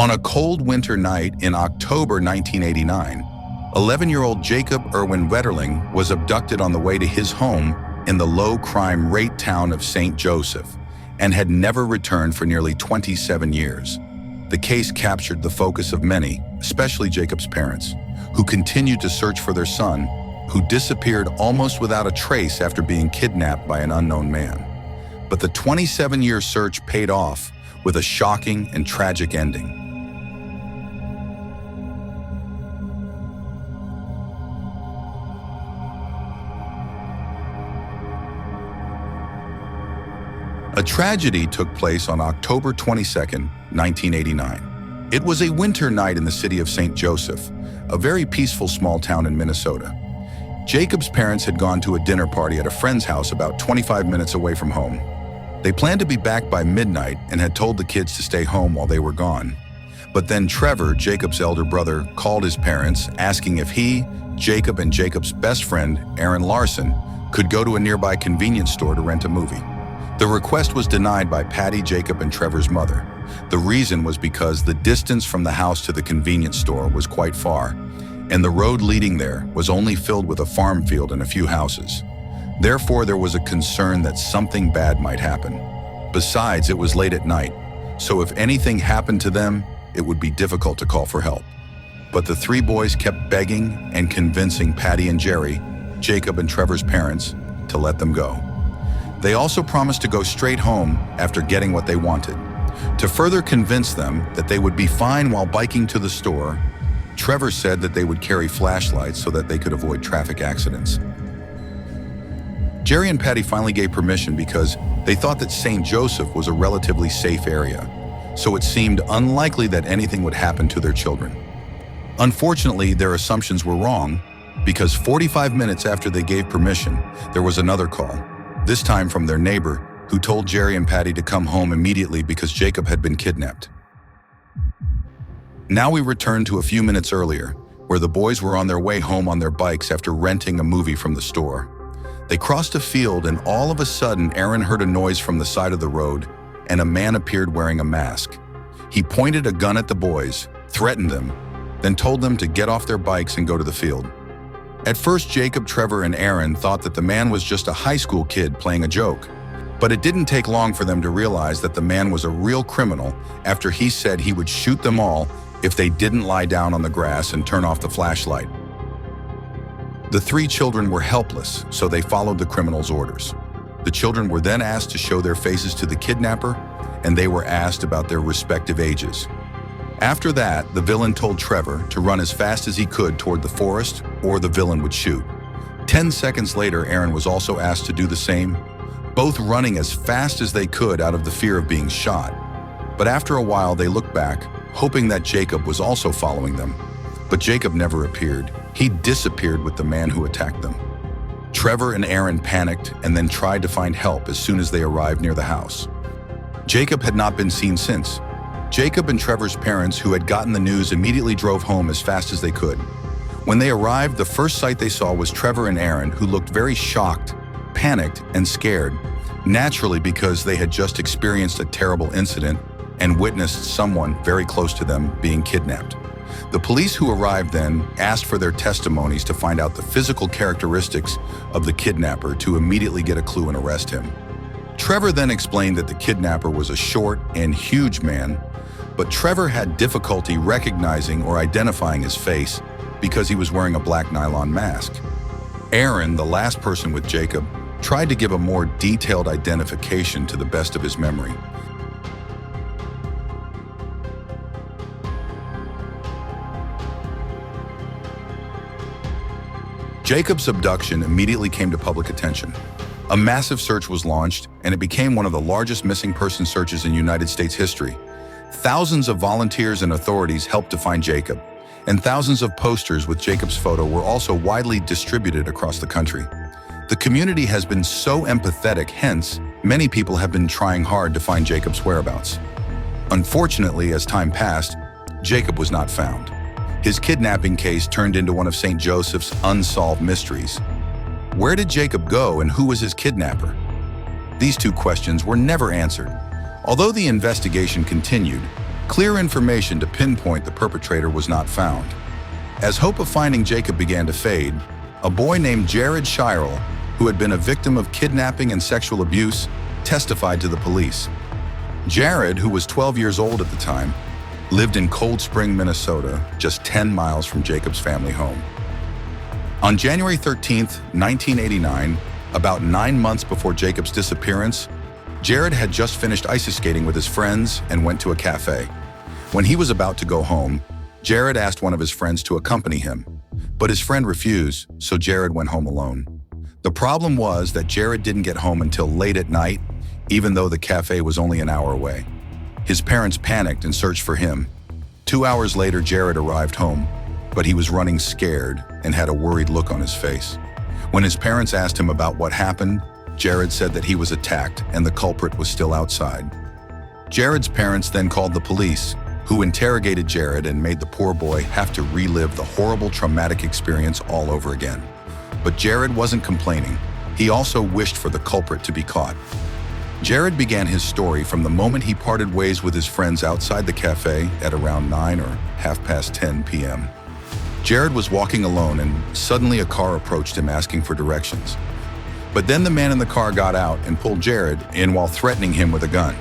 On a cold winter night in October 1989, 11-year-old Jacob Erwin Wetterling was abducted on the way to his home in the low-crime rate town of St. Joseph and had never returned for nearly 27 years. The case captured the focus of many, especially Jacob's parents, who continued to search for their son, who disappeared almost without a trace after being kidnapped by an unknown man. But the 27-year search paid off with a shocking and tragic ending. A tragedy took place on October 22, 1989. It was a winter night in the city of St. Joseph, a very peaceful small town in Minnesota. Jacob's parents had gone to a dinner party at a friend's house about 25 minutes away from home. They planned to be back by midnight and had told the kids to stay home while they were gone. But then Trevor, Jacob's elder brother, called his parents asking if he, Jacob, and Jacob's best friend, Aaron Larson, could go to a nearby convenience store to rent a movie. The request was denied by Patty, Jacob, and Trevor's mother. The reason was because the distance from the house to the convenience store was quite far, and the road leading there was only filled with a farm field and a few houses. Therefore, there was a concern that something bad might happen. Besides, it was late at night, so if anything happened to them, it would be difficult to call for help. But the three boys kept begging and convincing Patty and Jerry, Jacob and Trevor's parents, to let them go. They also promised to go straight home after getting what they wanted. To further convince them that they would be fine while biking to the store, Trevor said that they would carry flashlights so that they could avoid traffic accidents. Jerry and Patty finally gave permission because they thought that St. Joseph was a relatively safe area, so it seemed unlikely that anything would happen to their children. Unfortunately, their assumptions were wrong because 45 minutes after they gave permission, there was another call, this time from their neighbor, who told Jerry and Patty to come home immediately because Jacob had been kidnapped. Now we return to a few minutes earlier, where the boys were on their way home on their bikes after renting a movie from the store. They crossed a field and all of a sudden Aaron heard a noise from the side of the road and a man appeared wearing a mask. He pointed a gun at the boys, threatened them, then told them to get off their bikes and go to the field. At first, Jacob, Trevor, and Aaron thought that the man was just a high school kid playing a joke. But it didn't take long for them to realize that the man was a real criminal after he said he would shoot them all if they didn't lie down on the grass and turn off the flashlight. The three children were helpless, so they followed the criminal's orders. The children were then asked to show their faces to the kidnapper, and they were asked about their respective ages. After that, the villain told Trevor to run as fast as he could toward the forest, or the villain would shoot. 10 seconds later, Aaron was also asked to do the same, both running as fast as they could out of the fear of being shot. But after a while, they looked back, hoping that Jacob was also following them. But Jacob never appeared. He disappeared with the man who attacked them. Trevor and Aaron panicked and then tried to find help as soon as they arrived near the house. Jacob had not been seen since. Jacob and Trevor's parents, who had gotten the news, immediately drove home as fast as they could. When they arrived, the first sight they saw was Trevor and Aaron, who looked very shocked, panicked, and scared, naturally because they had just experienced a terrible incident and witnessed someone very close to them being kidnapped. The police who arrived then asked for their testimonies to find out the physical characteristics of the kidnapper to immediately get a clue and arrest him. Trevor then explained that the kidnapper was a short and huge man, but Trevor had difficulty recognizing or identifying his face because he was wearing a black nylon mask. Aaron, the last person with Jacob, tried to give a more detailed identification to the best of his memory. Jacob's abduction immediately came to public attention. A massive search was launched, and it became one of the largest missing person searches in United States history. Thousands of volunteers and authorities helped to find Jacob, and thousands of posters with Jacob's photo were also widely distributed across the country. The community has been so empathetic, hence, many people have been trying hard to find Jacob's whereabouts. Unfortunately, as time passed, Jacob was not found. His kidnapping case turned into one of St. Joseph's unsolved mysteries. Where did Jacob go and who was his kidnapper? These two questions were never answered. Although the investigation continued, Clear information to pinpoint the perpetrator was not found. As hope of finding Jacob began to fade, a boy named Scheierl, who had been a victim of kidnapping and sexual abuse, testified to the police. Jared, who was 12 years old at the time, lived in Cold Spring, Minnesota, just 10 miles from Jacob's family home. On January 13, 1989, about 9 months before Jacob's disappearance, Jared had just finished ice skating with his friends and went to a cafe. When he was about to go home, Jared asked one of his friends to accompany him, but his friend refused, so Jared went home alone. The problem was that Jared didn't get home until late at night, even though the cafe was only an hour away. His parents panicked and searched for him. 2 hours later, Jared arrived home, but he was running scared and had a worried look on his face. When his parents asked him about what happened, Jared said that he was attacked and the culprit was still outside. Jared's parents then called the police, who interrogated Jared and made the poor boy have to relive the horrible traumatic experience all over again. But Jared wasn't complaining. He also wished for the culprit to be caught. Jared began his story from the moment he parted ways with his friends outside the cafe at around 9 or 10:30 p.m. Jared was walking alone and suddenly a car approached him asking for directions. But then the man in the car got out and pulled Jared in while threatening him with a gun.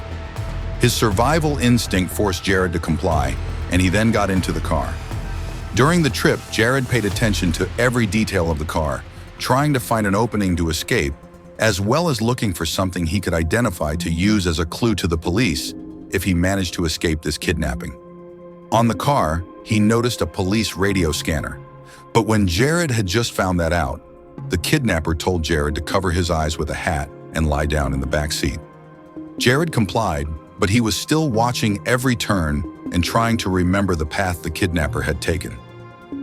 His survival instinct forced Jared to comply, and he then got into the car. During the trip, Jared paid attention to every detail of the car, trying to find an opening to escape, as well as looking for something he could identify to use as a clue to the police if he managed to escape this kidnapping. On the car, he noticed a police radio scanner, but when Jared had just found that out, the kidnapper told Jared to cover his eyes with a hat and lie down in the back seat. Jared complied, but he was still watching every turn and trying to remember the path the kidnapper had taken.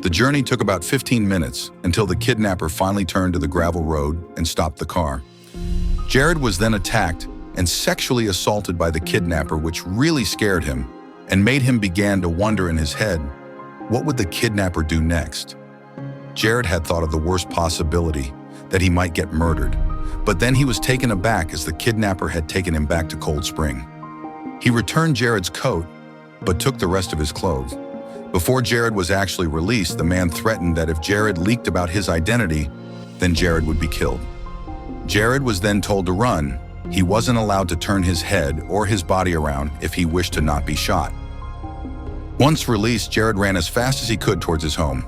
The journey took about 15 minutes until the kidnapper finally turned to the gravel road and stopped the car. Jared was then attacked and sexually assaulted by the kidnapper, which really scared him and made him begin to wonder in his head, what would the kidnapper do next? Jared had thought of the worst possibility, that he might get murdered, but then he was taken aback as the kidnapper had taken him back to Cold Spring. He returned Jared's coat, but took the rest of his clothes. Before Jared was actually released, the man threatened that if Jared leaked about his identity, then Jared would be killed. Jared was then told to run. He wasn't allowed to turn his head or his body around if he wished to not be shot. Once released, Jared ran as fast as he could towards his home.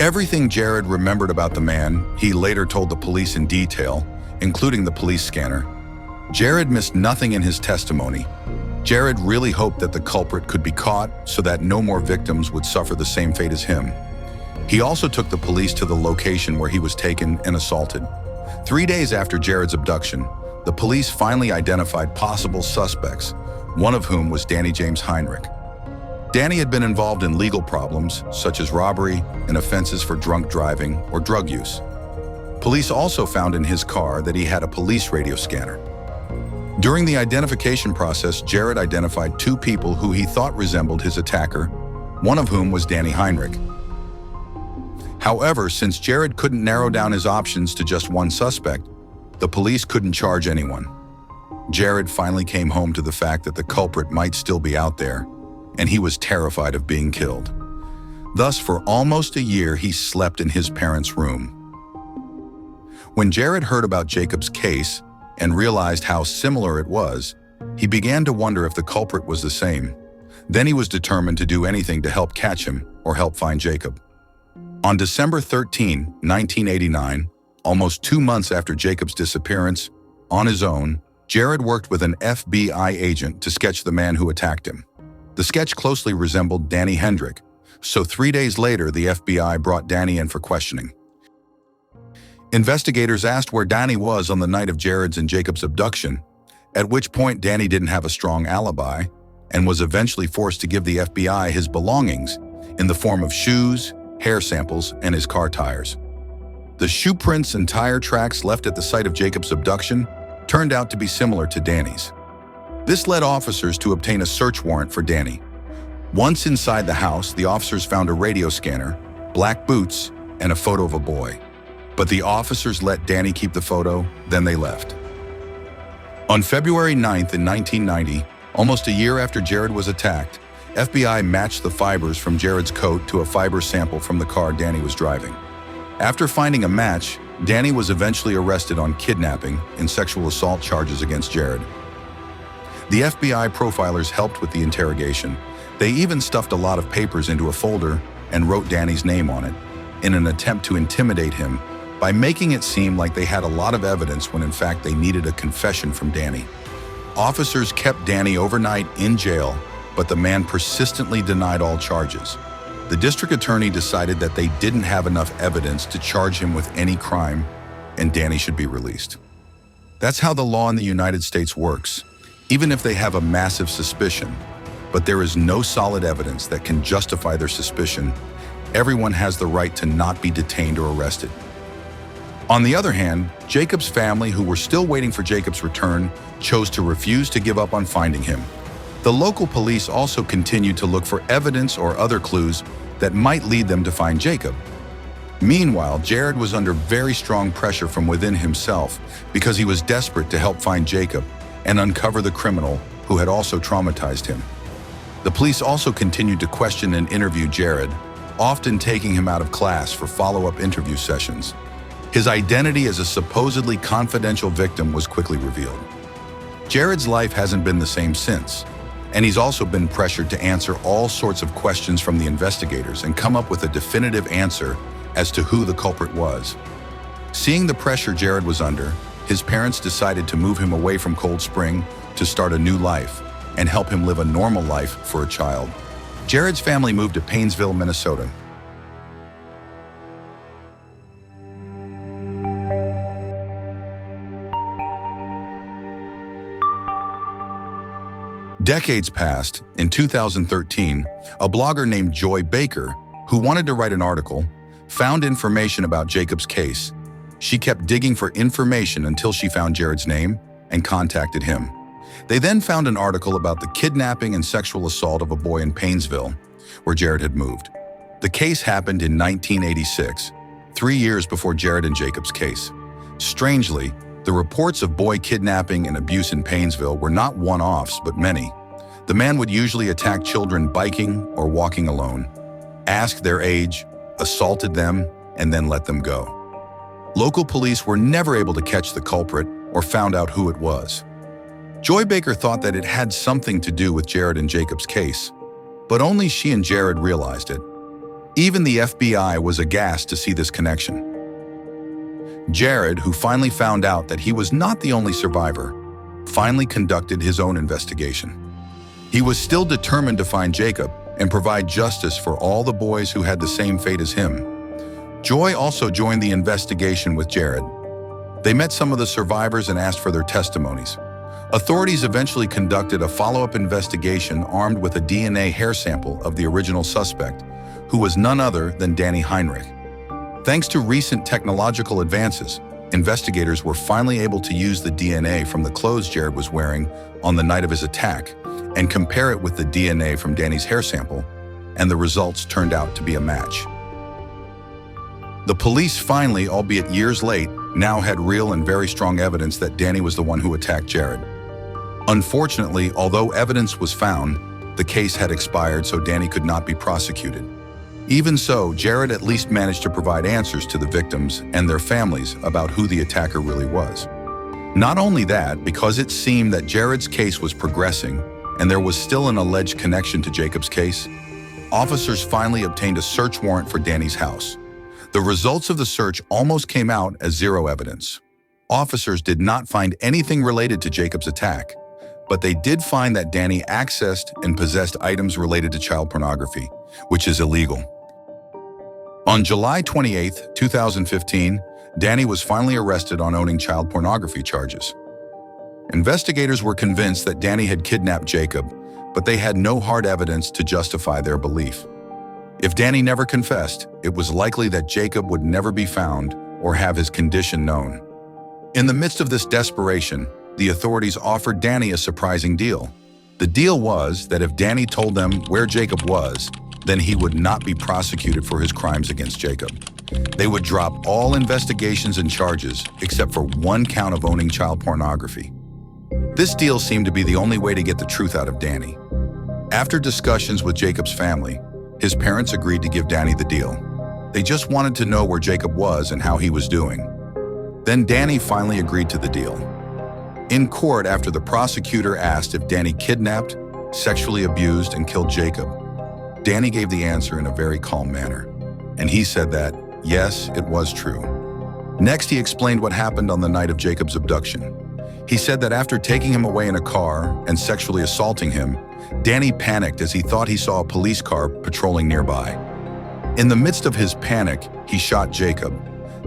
Everything Jared remembered about the man, he later told the police in detail, including the police scanner. Jared missed nothing in his testimony. Jared really hoped that the culprit could be caught so that no more victims would suffer the same fate as him. He also took the police to the location where he was taken and assaulted. 3 days after Jared's abduction, the police finally identified possible suspects, one of whom was Danny James Heinrich. Danny had been involved in legal problems, such as robbery and offenses for drunk driving or drug use. Police also found in his car that he had a police radio scanner. During the identification process, Jared identified 2 people who he thought resembled his attacker, one of whom was Danny Heinrich. However, since Jared couldn't narrow down his options to just one suspect, the police couldn't charge anyone. Jared finally came home to the fact that the culprit might still be out there, and he was terrified of being killed. Thus, for almost a year, he slept in his parents' room. When Jared heard about Jacob's case and realized how similar it was, he began to wonder if the culprit was the same. Then he was determined to do anything to help catch him or help find Jacob. On December 13, 1989, almost 2 months after Jacob's disappearance, on his own, Jared worked with an FBI agent to sketch the man who attacked him. The sketch closely resembled Danny Hendrick, so 3 days later, the FBI brought Danny in for questioning. Investigators asked where Danny was on the night of Jared's and Jacob's abduction, at which point Danny didn't have a strong alibi and was eventually forced to give the FBI his belongings in the form of shoes, hair samples, and his car tires. The shoe prints and tire tracks left at the site of Jacob's abduction turned out to be similar to Danny's. This led officers to obtain a search warrant for Danny. Once inside the house, the officers found a radio scanner, black boots, and a photo of a boy. But the officers let Danny keep the photo, then they left. On February 9th in 1990, almost a year after Jared was attacked, FBI matched the fibers from Jared's coat to a fiber sample from the car Danny was driving. After finding a match, Danny was eventually arrested on kidnapping and sexual assault charges against Jared. The FBI profilers helped with the interrogation. They even stuffed a lot of papers into a folder and wrote Danny's name on it, in an attempt to intimidate him by making it seem like they had a lot of evidence when in fact they needed a confession from Danny. Officers kept Danny overnight in jail, but the man persistently denied all charges. The district attorney decided that they didn't have enough evidence to charge him with any crime, and Danny should be released. That's how the law in the United States works, even if they have a massive suspicion, but there is no solid evidence that can justify their suspicion. Everyone has the right to not be detained or arrested. On the other hand, Jacob's family, who were still waiting for Jacob's return, chose to refuse to give up on finding him. The local police also continued to look for evidence or other clues that might lead them to find Jacob. Meanwhile, Jared was under very strong pressure from within himself because he was desperate to help find Jacob and uncover the criminal who had also traumatized him. The police also continued to question and interview Jared, often taking him out of class for follow-up interview sessions. His identity as a supposedly confidential victim was quickly revealed. Jared's life hasn't been the same since, and he's also been pressured to answer all sorts of questions from the investigators and come up with a definitive answer as to who the culprit was. Seeing the pressure Jared was under, his parents decided to move him away from Cold Spring to start a new life and help him live a normal life for a child. Jared's family moved to Paynesville, Minnesota. Decades passed. In 2013, a blogger named Joy Baker, who wanted to write an article, found information about Jacob's case. She kept digging for information until she found Jared's name and contacted him. They then found an article about the kidnapping and sexual assault of a boy in Paynesville, where Jared had moved. The case happened in 1986, 3 years before Jared and Jacob's case. Strangely, the reports of boy kidnapping and abuse in Paynesville were not one-offs, but many. The man would usually attack children biking or walking alone, ask their age, assaulted them, and then let them go. Local police were never able to catch the culprit or found out who it was. Joy Baker thought that it had something to do with Jared and Jacob's case, but only she and Jared realized it. Even the FBI was aghast to see this connection. Jared, who finally found out that he was not the only survivor, finally conducted his own investigation. He was still determined to find Jacob and provide justice for all the boys who had the same fate as him. Joy also joined the investigation with Jared. They met some of the survivors and asked for their testimonies. Authorities eventually conducted a follow-up investigation armed with a DNA hair sample of the original suspect, who was none other than Danny Heinrich. Thanks to recent technological advances, investigators were finally able to use the DNA from the clothes Jared was wearing on the night of his attack and compare it with the DNA from Danny's hair sample, and the results turned out to be a match. The police finally, albeit years late, now had real and very strong evidence that Danny was the one who attacked Jared. Unfortunately, although evidence was found, the case had expired, so Danny could not be prosecuted. Even so, Jared at least managed to provide answers to the victims and their families about who the attacker really was. Not only that, because it seemed that Jared's case was progressing and there was still an alleged connection to Jacob's case, officers finally obtained a search warrant for Danny's house. The results of the search almost came out as zero evidence. Officers did not find anything related to Jacob's attack, but they did find that Danny accessed and possessed items related to child pornography, which is illegal. On July 28, 2015, Danny was finally arrested on owning child pornography charges. Investigators were convinced that Danny had kidnapped Jacob, but they had no hard evidence to justify their belief. If Danny never confessed, it was likely that Jacob would never be found or have his condition known. In the midst of this desperation, the authorities offered Danny a surprising deal. The deal was that if Danny told them where Jacob was, then he would not be prosecuted for his crimes against Jacob. They would drop all investigations and charges except for one count of owning child pornography. This deal seemed to be the only way to get the truth out of Danny. After discussions with Jacob's family, his parents agreed to give Danny the deal. They just wanted to know where Jacob was and how he was doing. Then Danny finally agreed to the deal. In court, after the prosecutor asked if Danny kidnapped, sexually abused, and killed Jacob, Danny gave the answer in a very calm manner. And he said that, yes, it was true. Next, he explained what happened on the night of Jacob's abduction. He said that after taking him away in a car and sexually assaulting him, Danny panicked as he thought he saw a police car patrolling nearby. In the midst of his panic, he shot Jacob.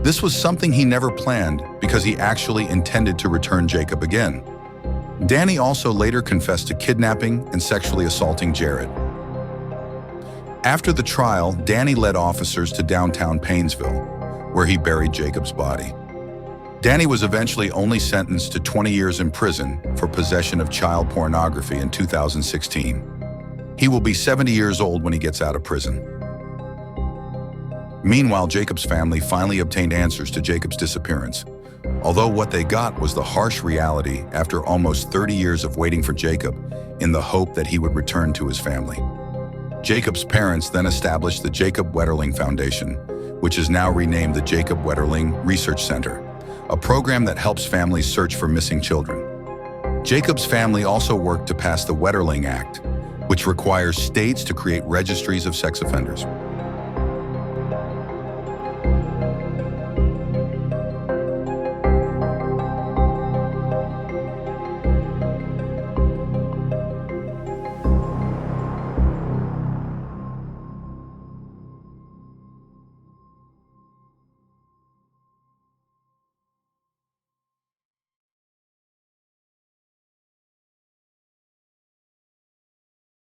This was something he never planned because he actually intended to return Jacob again. Danny also later confessed to kidnapping and sexually assaulting Jared. After the trial, Danny led officers to downtown Painesville, where he buried Jacob's body. Danny was eventually only sentenced to 20 years in prison for possession of child pornography in 2016. He will be 70 years old when he gets out of prison. Meanwhile, Jacob's family finally obtained answers to Jacob's disappearance, although what they got was the harsh reality after almost 30 years of waiting for Jacob in the hope that he would return to his family. Jacob's parents then established the Jacob Wetterling Foundation, which is now renamed the Jacob Wetterling Research Center, a program that helps families search for missing children. Jacob's family also worked to pass the Wetterling Act, which requires states to create registries of sex offenders.